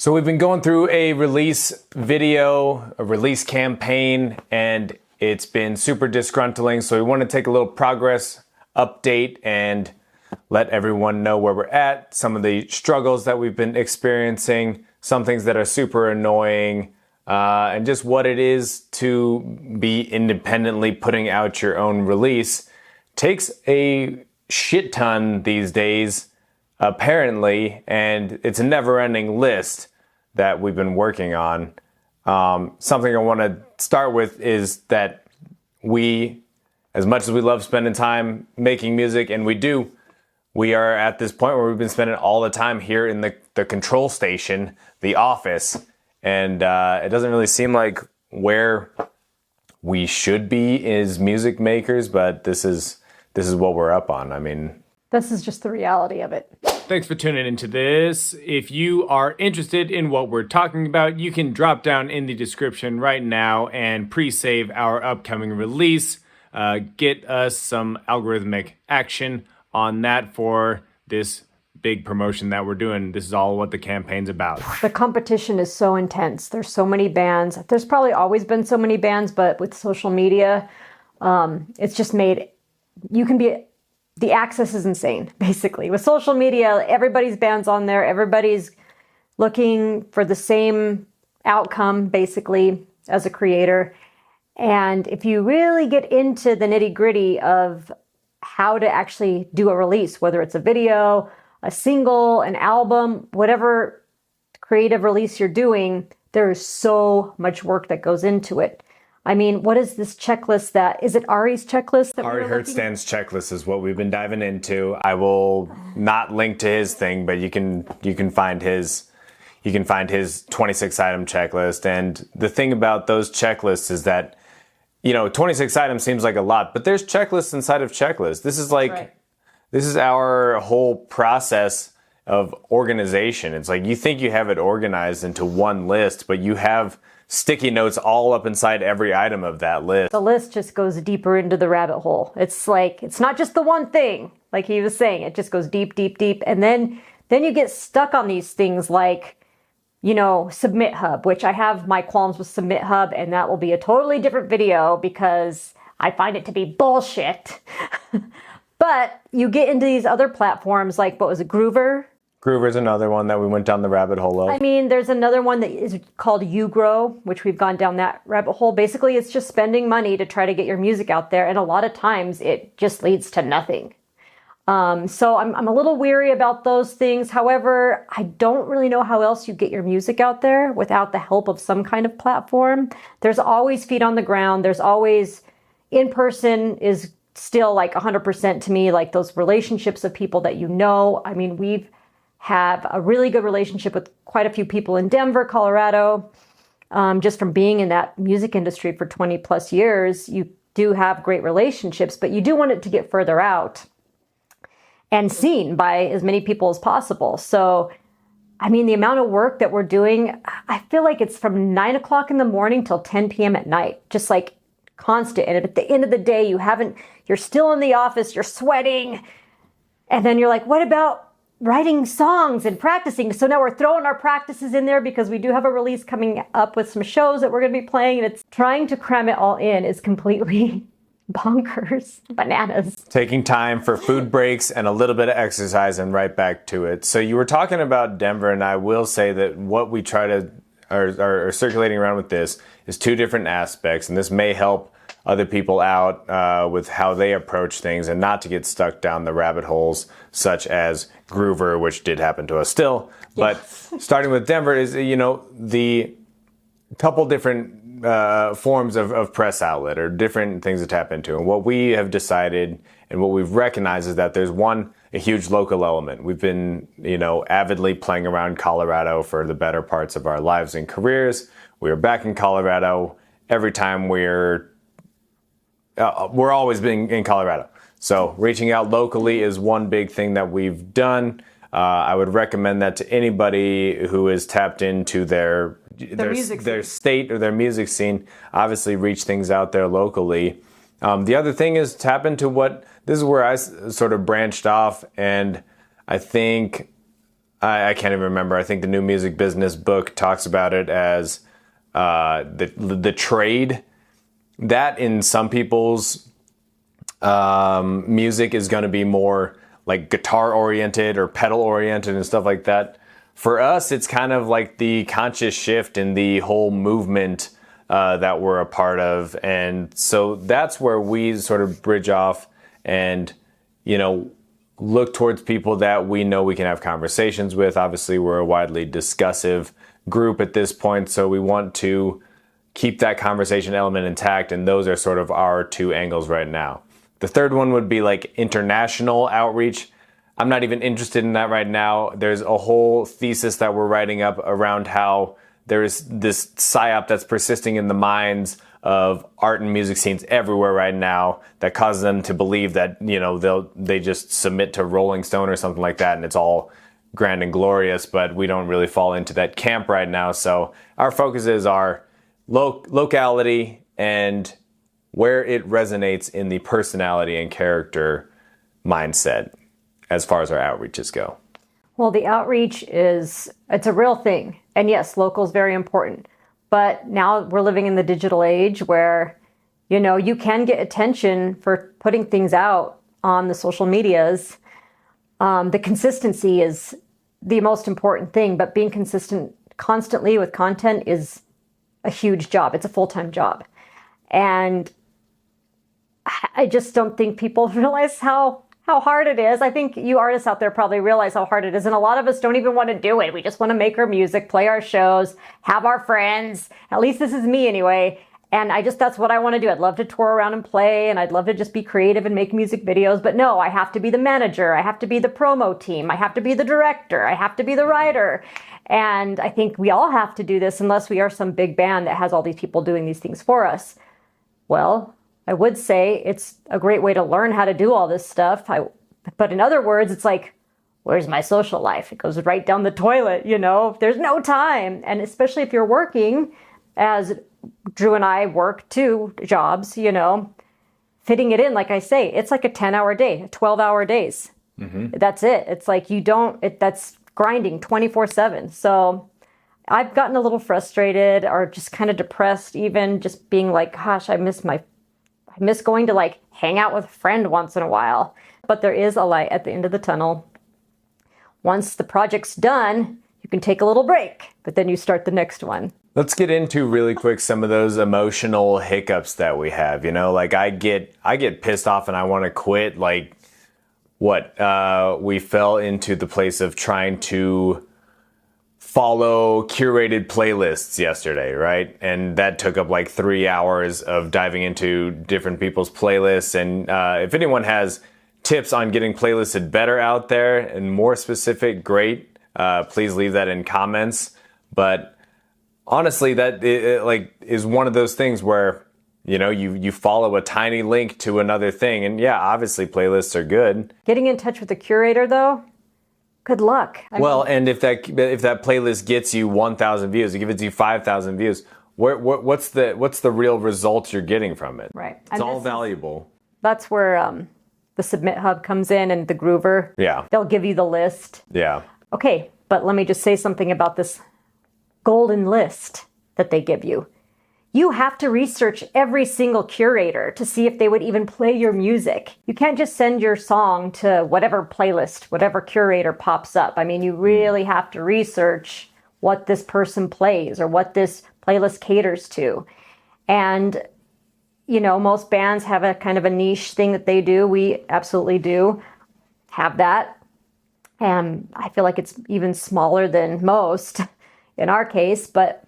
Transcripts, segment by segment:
So we've been going through a release video, a release campaign, and it's been super disgruntling. So we want to take a little progress update and let everyone know where we're at, some of the struggles that we've been experiencing, some things that are super annoying, and just what it is to be independently putting out your own release. Takes a shit ton these days, apparently, and it's a never-ending list that we've been working on. Something I want to start with is that we, as much as we love spending time making music, and we are at this point where we've been spending all the time here in the control station, the office, and it doesn't really seem like where we should be as music makers, but this is what we're up on. I mean, this is just the reality of it. Thanks for tuning into this. If you are interested in what we're talking about, you can drop down in the description right now and pre-save our upcoming release. Get us some algorithmic action on that for this big promotion that we're doing. This is all what the campaign's about. The competition is so intense. There's so many bands. There's probably always been so many bands, but with social media, it's just made, the access is insane, basically. With social media, everybody's band's on there. Everybody's looking for the same outcome, basically, as a creator. And if you really get into the nitty-gritty of how to actually do a release, whether it's a video, a single, an album, whatever creative release you're doing, there is so much work that goes into it. I mean, what is this checklist is it Ari's checklist? Ari Hertzstand's checklist is what we've been diving into. I will not link to his thing, but you can find his 26 item checklist. And the thing about those checklists is that, 26 items seems like a lot, but there's checklists inside of checklists. This is This is our whole process of organization. It's like you think you have it organized into one list, but you have sticky notes all up inside every item of that list. The list just goes deeper into the rabbit hole. It's like, it's not just the one thing, like he was saying, it just goes deep, deep, deep. And then you get stuck on these things like, Submit Hub, which I have my qualms with Submit Hub, and that will be a totally different video because I find it to be bullshit. But you get into these other platforms like, what was it, Groover? Groover's another one that we went down the rabbit hole of. I mean, there's another one that is called YouGrow, which we've gone down that rabbit hole. Basically, it's just spending money to try to get your music out there. And a lot of times it just leads to nothing. So I'm a little weary about those things. However, I don't really know how else you get your music out there without the help of some kind of platform. There's always feet on the ground. There's always in person is still like 100% to me, like those relationships of people that I mean, we've have a really good relationship with quite a few people in Denver, Colorado. Just from being in that music industry for 20 plus years, you do have great relationships, but you do want it to get further out and seen by as many people as possible. So, I mean, the amount of work that we're doing, I feel like it's from 9 o'clock in the morning till 10 p.m. at night, just like constant. And at the end of the day, you're still in the office, you're sweating. And then you're like, what about writing songs and practicing? So now we're throwing our practices in there because we do have a release coming up with some shows that we're going to be playing, and it's trying to cram it all in is completely bonkers, bananas. Taking time for food breaks and a little bit of exercise and right back to it. So you were talking about Denver, and I will say that what we try to are circulating around with this is two different aspects, and this may help other people out with how they approach things and not to get stuck down the rabbit holes such as Groover, which did happen to us still. Yes. But starting with Denver is, the couple different forms of press outlet or different things to tap into. And what we have decided and what we've recognized is that there's a huge local element. We've been, avidly playing around Colorado for the better parts of our lives and careers. We are back in Colorado every time we're always been in Colorado. So reaching out locally is one big thing that we've done. I would recommend that to anybody who is tapped into their state or their music scene. Obviously reach things out there locally. The other thing is tap into this is where I sort of branched off, and I think I can't even remember. I think the New Music Business book talks about it as the trade. That in some people's music is going to be more like guitar oriented or pedal oriented and stuff like that. For us, it's kind of like the conscious shift in the whole movement that we're a part of. And so that's where we sort of bridge off and, you know, look towards people that we know we can have conversations with. Obviously, we're a widely discussive group at this point, so we want to keep that conversation element intact, and those are sort of our two angles right now. The third one would be like international outreach. I'm not even interested in that right now. There's a whole thesis that we're writing up around how there's this psyop that's persisting in the minds of art and music scenes everywhere right now that causes them to believe that, you know, they just submit to Rolling Stone or something like that and it's all grand and glorious, but we don't really fall into that camp right now. So our focus is our locality and where it resonates in the personality and character mindset as far as our outreaches go. Well, the outreach it's a real thing. And yes, local is very important. But now we're living in the digital age where, you know, you can get attention for putting things out on the social medias. The consistency is the most important thing, but being consistent constantly with content is a huge job. It's a full-time job. And I just don't think people realize how hard it is. I think you artists out there probably realize how hard it is. And a lot of us don't even want to do it. We just want to make our music, play our shows, have our friends. At least this is me anyway. And that's what I want to do. I'd love to tour around and play, and I'd love to just be creative and make music videos. But no, I have to be the manager. I have to be the promo team. I have to be the director. I have to be the writer. And I think we all have to do this unless we are some big band that has all these people doing these things for us. Well, I would say it's a great way to learn how to do all this stuff. But in other words, it's like, where's my social life? It goes right down the toilet, you know? There's no time. And especially if you're working, as Drew and I work 2 jobs, you know, fitting it in, like I say, it's like a 10-hour day, 12-hour days. Mm-hmm. That's it. It's like that's grinding 24/7. So I've gotten a little frustrated or just kind of depressed, even just being like, gosh, I miss going to like hang out with a friend once in a while. But there is a light at the end of the tunnel. Once the project's done, you can take a little break, but then you start the next one. Let's get into really quick some of those emotional hiccups that we have. You know, like I get pissed off and I want to quit. Like we fell into the place of trying to follow curated playlists yesterday, right? And that took up like 3 hours of diving into different people's playlists. And if anyone has tips on getting playlisted better out there and more specific, great. Please leave that in comments. But honestly, that is one of those things where, you know, you follow a tiny link to another thing. And yeah, obviously playlists are good. Getting in touch with the curator though, good luck. And if that playlist gets you 1,000 views, it gives you 5,000 views, what's the real results you're getting from it? Right. It's all valuable. That's where the Submit Hub comes in and the Groover. Yeah. They'll give you the list. Yeah. Okay, but let me just say something about this golden list that they give you. You have to research every single curator to see if they would even play your music. You can't just send your song to whatever playlist, whatever curator pops up. I mean, you really have to research what this person plays or what this playlist caters to. And, you know, most bands have a kind of a niche thing that they do. We absolutely do have that. And I feel like it's even smaller than most in our case, but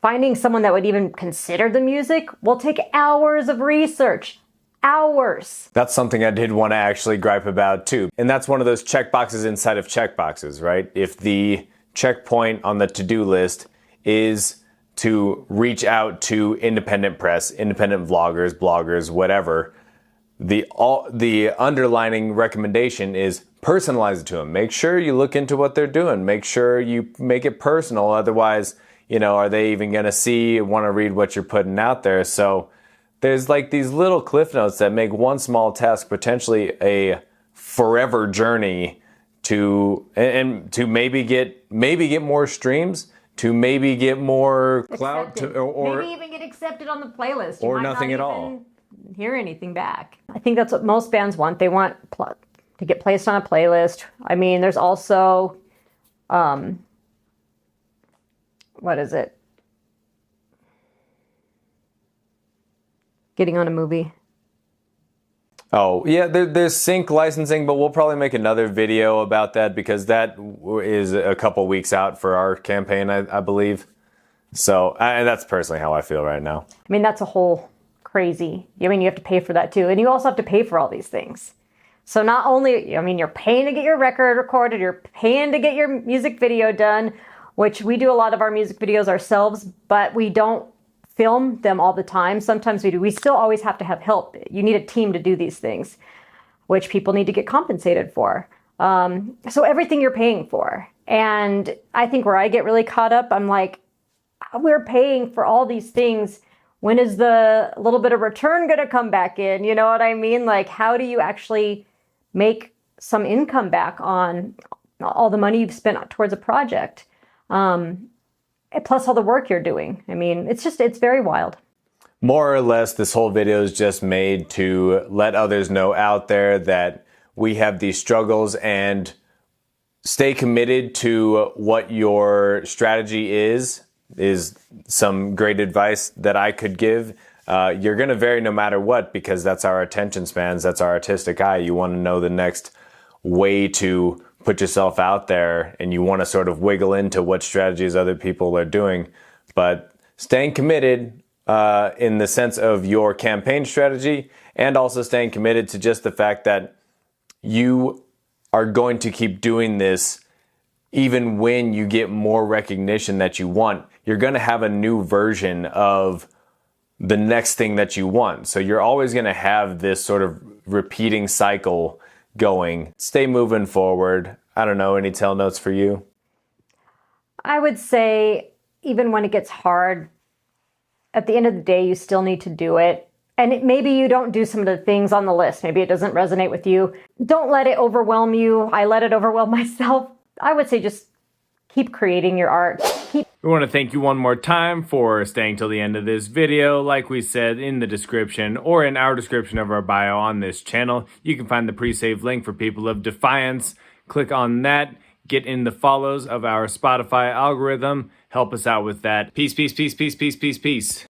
finding someone that would even consider the music will take hours of research. Hours. That's something I did want to actually gripe about too. And that's one of those checkboxes inside of checkboxes, right? If the checkpoint on the to-do list is to reach out to independent press, independent vloggers, bloggers, whatever, the underlining recommendation is personalize it to them. Make sure you look into what they're doing. Make sure you make it personal. Otherwise, you know, are they even going to want to read what you're putting out there? So there's like these little cliff notes that make one small task potentially a forever journey to and to maybe get more streams, to maybe get more clout, or maybe even get accepted on the playlist, or nothing at all. Hear anything back? I think that's what most bands want. They want to get placed on a playlist. I mean, there's also, what is it? Getting on a movie. Oh, yeah, there's sync licensing, but we'll probably make another video about that because that is a couple weeks out for our campaign, I believe. So that's personally how I feel right now. I mean, that's a whole crazy. I mean, you have to pay for that too. And you also have to pay for all these things. So not only, I mean, you're paying to get your record recorded, you're paying to get your music video done, which we do a lot of our music videos ourselves, but we don't film them all the time. Sometimes we do. We still always have to have help. You need a team to do these things, which people need to get compensated for. So everything you're paying for. And I think where I get really caught up, I'm like, we're paying for all these things. When is the little bit of return going to come back in? You know what I mean? Like, how do you actually make some income back on all the money you've spent towards a project? Plus all the work you're doing. I mean, it's very wild. More or less, this whole video is just made to let others know out there that we have these struggles, and stay committed to what your strategy is some great advice that I could give. You're going to vary no matter what, because that's our attention spans, that's our artistic eye. You want to know the next way to put yourself out there, and you want to sort of wiggle into what strategies other people are doing. But staying committed in the sense of your campaign strategy, and also staying committed to just the fact that you are going to keep doing this even when you get more recognition that you want. You're going to have a new version of the next thing that you want. So you're always going to have this sort of repeating cycle going. Stay moving forward. I don't know, any tail notes for you? I would say even when it gets hard, at the end of the day, you still need to do it. And maybe you don't do some of the things on the list. Maybe it doesn't resonate with you. Don't let it overwhelm you. I let it overwhelm myself. I would say just keep creating your art. We want to thank you one more time for staying till the end of this video. Like we said in the description, or in our description of our bio on this channel, you can find the pre-saved link for people of Defiance. Click on that, get in the follows of our Spotify algorithm, help us out with that. Peace, peace, peace, peace, peace, peace, peace.